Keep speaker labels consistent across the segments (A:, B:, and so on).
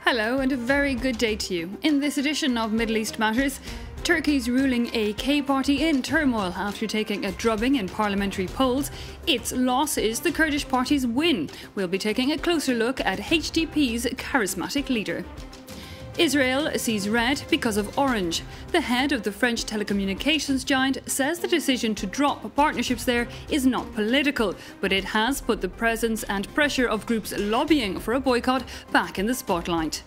A: Hello and a very good day to you. In this edition of Middle East Matters, Turkey's ruling AK party in turmoil after taking a drubbing in parliamentary polls. Its loss is the Kurdish party's win. We'll be taking a closer look at HDP's charismatic leader. Israel sees red because of orange. The head of the French telecommunications giant says the decision to drop partnerships there is not political, but it has put the presence and pressure of groups lobbying for a boycott back in the spotlight.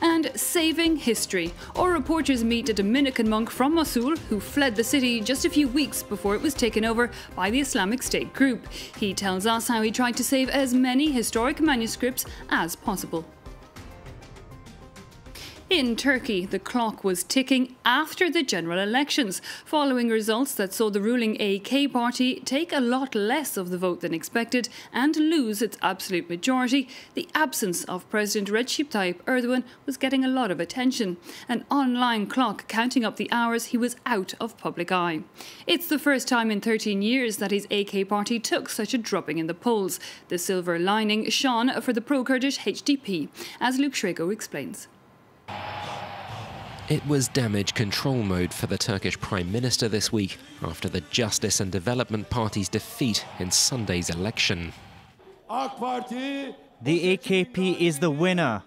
A: And saving history. Our reporters meet a Dominican monk from Mosul who fled the city just a few weeks before it was taken over by the Islamic State group. He tells us how he tried to save as many historic manuscripts as possible. In Turkey, the clock was ticking after the general elections, following results that saw the ruling AK party take a lot less of the vote than expected and lose its absolute majority. The absence of President Recep Tayyip Erdogan was getting a lot of attention. An online clock counting up the hours he was out of public eye. It's the first time in 13 years that his AK party took such a drubbing in the polls. The silver lining shone for the pro-Kurdish HDP, as Luke Shrego explains.
B: It was damage control mode for the Turkish Prime Minister this week after the Justice and Development Party's defeat in Sunday's election.
C: The AKP is the winner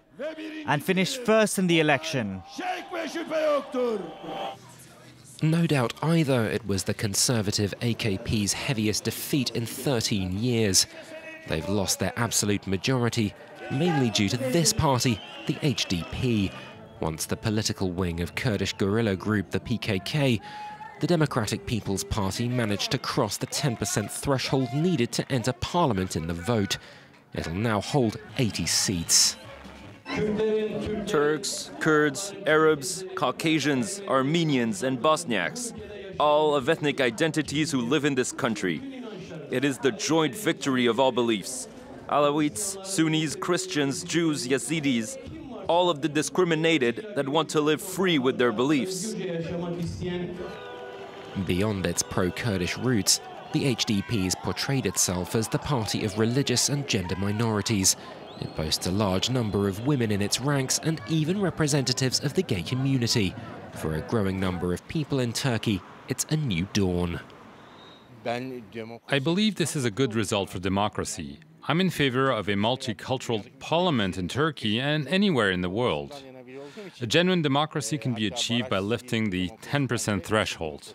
C: and finished first in the election.
B: No doubt either it was the Conservative AKP's heaviest defeat in 13 years. They've lost their absolute majority, mainly due to this party, the HDP. Once the political wing of Kurdish guerrilla group the PKK, the Democratic People's Party managed to cross the 10% threshold needed to enter parliament in the vote. It'll now hold 80 seats.
D: Turks, Kurds, Arabs, Caucasians, Armenians and Bosniaks, all of ethnic identities who live in this country. It is the joint victory of all beliefs. Alawites, Sunnis, Christians, Jews, Yazidis, all of the discriminated that want to live free with their beliefs.
B: Beyond its pro-Kurdish roots, the HDP's portrayed itself as the party of religious and gender minorities. It boasts a large number of women in its ranks and even representatives of the gay community. For a growing number of people in Turkey, it's a new dawn.
E: I believe this is a good result for democracy. I'm in favor of a multicultural parliament in Turkey and anywhere in the world. A genuine democracy can be achieved by lifting the 10% threshold.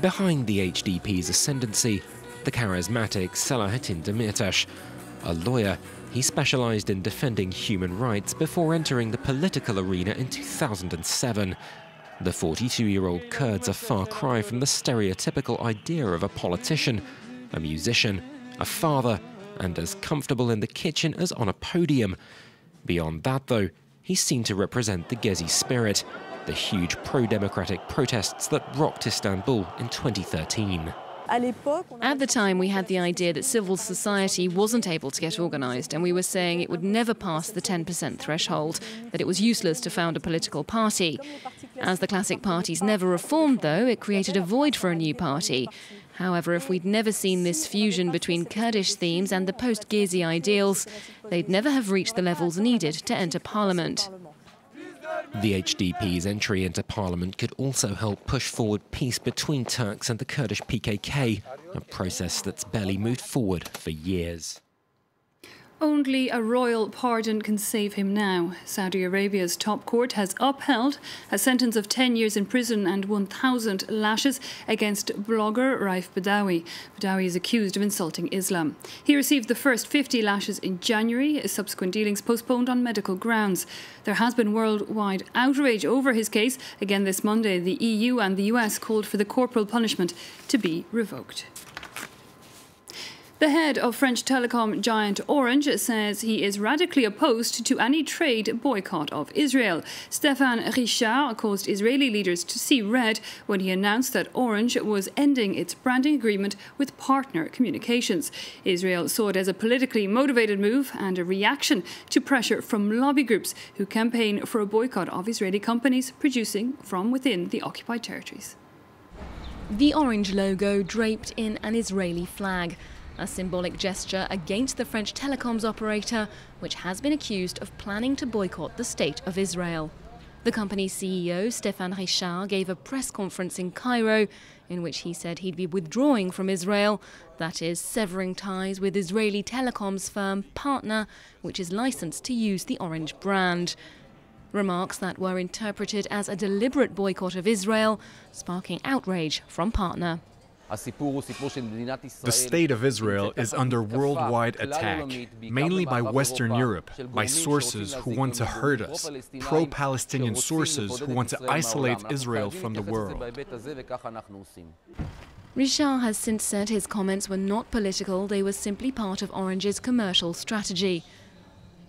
B: Behind the HDP's ascendancy, the charismatic Selahattin Demirtas. A lawyer, he specialized in defending human rights before entering the political arena in 2007. The 42-year-old Kurd's a far cry from the stereotypical idea of a politician, a musician, a father, and as comfortable in the kitchen as on a podium. Beyond that, though, he's seen to represent the Gezi spirit, the huge pro-democratic protests that rocked Istanbul in 2013.
F: At the time, we had the idea that civil society wasn't able to get organised, and we were saying it would never pass the 10% threshold, that it was useless to found a political party. As the classic parties never reformed, though, it created a void for a new party. However, if we'd never seen this fusion between Kurdish themes and the post-Gezi ideals, they'd never have reached the levels needed to enter parliament.
B: The HDP's entry into parliament could also help push forward peace between Turks and the Kurdish PKK, a process that's barely moved forward for years.
A: Only a royal pardon can save him now. Saudi Arabia's top court has upheld a sentence of 10 years in prison and 1,000 lashes against blogger Raif Badawi. Badawi is accused of insulting Islam. He received the first 50 lashes in January, subsequent dealings postponed on medical grounds. There has been worldwide outrage over his case. Again this Monday, the EU and the US called for the corporal punishment to be revoked. The head of French telecom giant Orange says he is radically opposed to any trade boycott of Israel. Stéphane Richard caused Israeli leaders to see red when he announced that Orange was ending its branding agreement with Partner Communications. Israel saw it as a politically motivated move and a reaction to pressure from lobby groups who campaign for a boycott of Israeli companies producing from within the occupied territories.
F: The orange logo draped in an Israeli flag. a symbolic gesture against the French telecoms operator, which has been accused of planning to boycott the State of Israel. The company's CEO, Stéphane Richard, gave a press conference in Cairo in which he said he'd be withdrawing from Israel, that is, severing ties with Israeli telecoms firm Partner, which is licensed to use the Orange brand. Remarks that were interpreted as a deliberate boycott of Israel, sparking outrage from Partner.
G: The State of Israel is under worldwide attack, mainly by Western Europe, by sources who want to hurt us, pro-Palestinian sources who want to isolate Israel from the world.
F: Richard has since said his comments were not political, they were simply part of Orange's commercial strategy.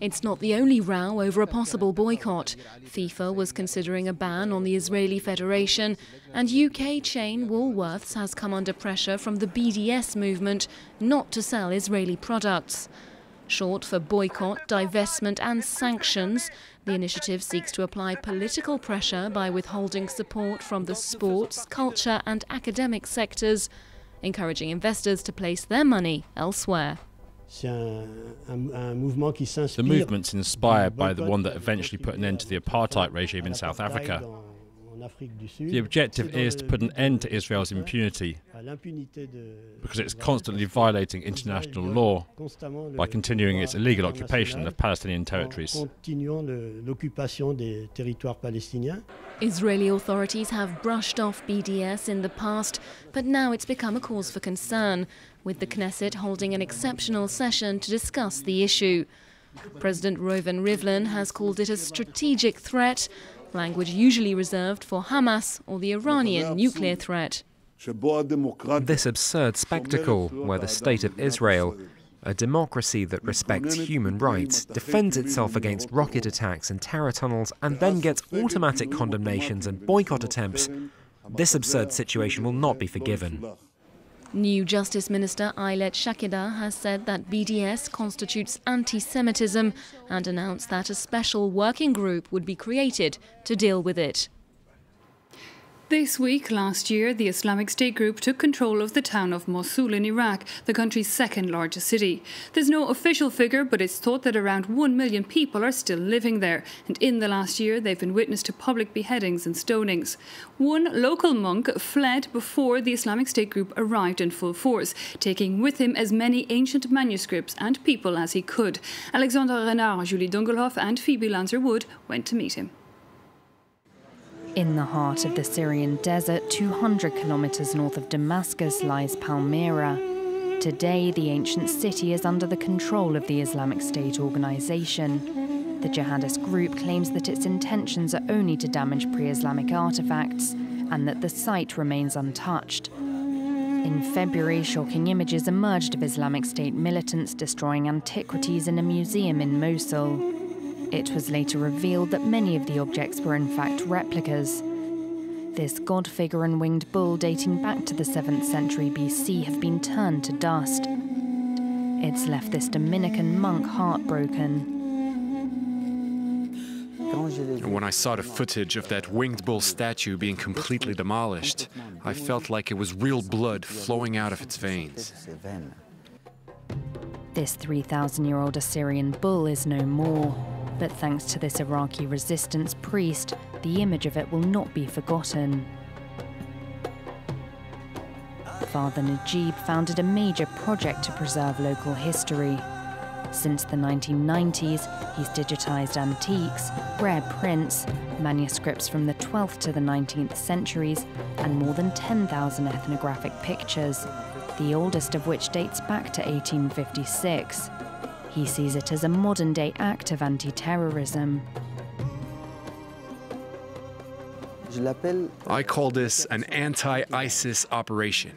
F: It's not the only row over a possible boycott. FIFA was considering a ban on the Israeli Federation, and UK chain Woolworths has come under pressure from the BDS movement not to sell Israeli products. Short for boycott, divestment and sanctions, the initiative seeks to apply political pressure by withholding support from the sports, culture and academic sectors, encouraging investors to place their money elsewhere.
H: The movement's inspired by the one that eventually put an end to the apartheid regime in South Africa. The objective is to put an end to Israel's impunity, because it's constantly violating international law by continuing its illegal occupation of Palestinian territories.
F: Israeli authorities have brushed off BDS in the past, but now it's become a cause for concern, with the Knesset holding an exceptional session to discuss the issue. President Reuven Rivlin has called it a strategic threat, language usually reserved for Hamas or the Iranian nuclear threat.
B: This absurd spectacle where the State of Israel, a democracy that respects human rights, defends itself against rocket attacks and terror tunnels and then gets automatic condemnations and boycott attempts, this absurd situation will not be forgiven.
F: New Justice Minister Ayelet Shakeda has said that BDS constitutes anti-Semitism and announced that a special working group would be created to deal with it.
A: This week, last year, the Islamic State group took control of the town of Mosul in Iraq, the country's second largest city. There's no official figure, but it's thought that around 1 million people are still living there. And in the last year, they've been witness to public beheadings and stonings. One local monk fled before the Islamic State group arrived in full force, taking with him as many ancient manuscripts and people as he could. Alexandra Renard, Julie Dungelhoff and Phoebe Lanzer-Wood went to meet him.
I: In the heart of the Syrian desert, 200 kilometers north of Damascus, lies Palmyra. Today, the ancient city is under the control of the Islamic State organization. The jihadist group claims that its intentions are only to damage pre-Islamic artifacts and that the site remains untouched. In February, shocking images emerged of Islamic State militants destroying antiquities in a museum in Mosul. It was later revealed that many of the objects were in fact replicas. This god figure and winged bull dating back to the 7th century BC have been turned to dust. It's left this Dominican monk heartbroken.
G: When I saw the footage of that winged bull statue being completely demolished, I felt like it was real blood flowing out of its veins.
I: This 3,000-year-old Assyrian bull is no more. But thanks to this Iraqi resistance priest, the image of it will not be forgotten. Father Najib founded a major project to preserve local history. Since the 1990s, he's digitized antiques, rare prints, manuscripts from the 12th to the 19th centuries, and more than 10,000 ethnographic pictures, the oldest of which dates back to 1856. He sees it as a modern-day act of anti-terrorism.
G: I call this an anti-ISIS operation,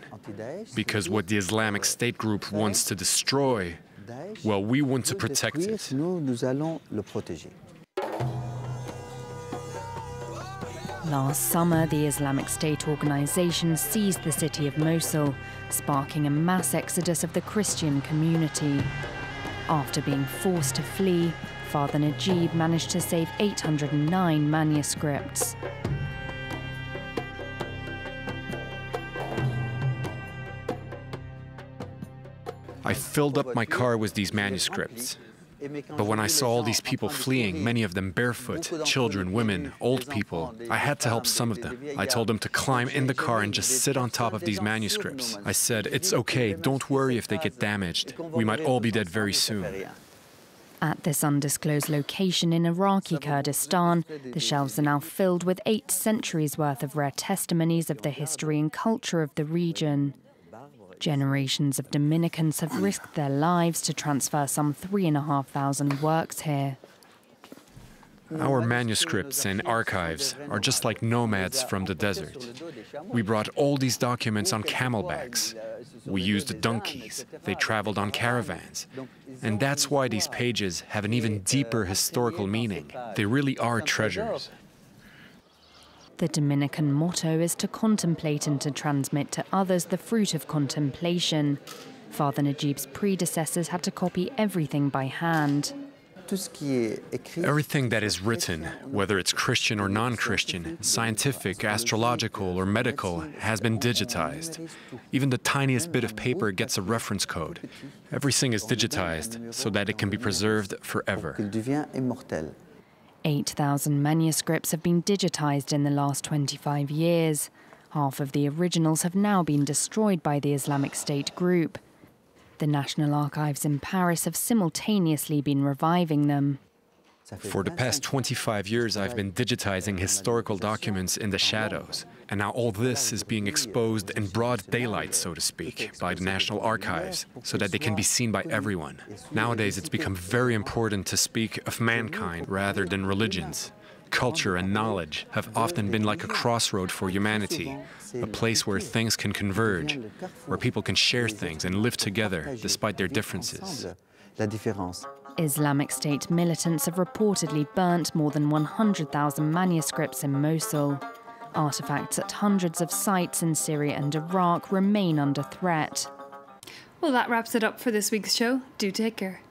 G: because what the Islamic State group wants to destroy, well, we want to protect it.
I: Last summer, the Islamic State organization seized the city of Mosul, sparking a mass exodus of the Christian community. After being forced to flee, Father Najib managed to save 809 manuscripts.
G: I filled up my car with these manuscripts. But when I saw all these people fleeing, many of them barefoot, children, women, old people, I had to help some of them. I told them to climb in the car and just sit on top of these manuscripts. I said, it's okay, don't worry if they get damaged. We might all be dead very soon.
I: At this undisclosed location in Iraqi Kurdistan, the shelves are now filled with 8 centuries worth of rare testimonies of the history and culture of the region. Generations of Dominicans have risked their lives to transfer some 3,500 works here.
G: Our manuscripts and archives are just like nomads from the desert. We brought all these documents on camelbacks. We used donkeys. They traveled on caravans. And that's why these pages have an even deeper historical meaning. They really are treasures.
I: The Dominican motto is to contemplate and to transmit to others the fruit of contemplation. Father Najib's predecessors had to copy everything by hand.
G: Everything that is written, whether it's Christian or non-Christian, scientific, astrological, or medical, has been digitized. Even the tiniest bit of paper gets a reference code. Everything is digitized so that it can be preserved forever.
I: 8,000 manuscripts have been digitized in the last 25 years. Half of the originals have now been destroyed by the Islamic State group. The National Archives in Paris have simultaneously been reviving them.
G: For the past 25 years, I've been digitizing historical documents in the shadows. And now all this is being exposed in broad daylight, so to speak, by the National Archives, so that they can be seen by everyone. Nowadays, it's become very important to speak of mankind rather than religions. Culture and knowledge have often been like a crossroad for humanity, a place where things can converge, where people can share things and live together despite their differences.
I: Islamic State militants have reportedly burnt more than 100,000 manuscripts in Mosul. Artifacts at hundreds of sites in Syria and Iraq remain under threat.
A: Well, that wraps it up for this week's show. Do take care.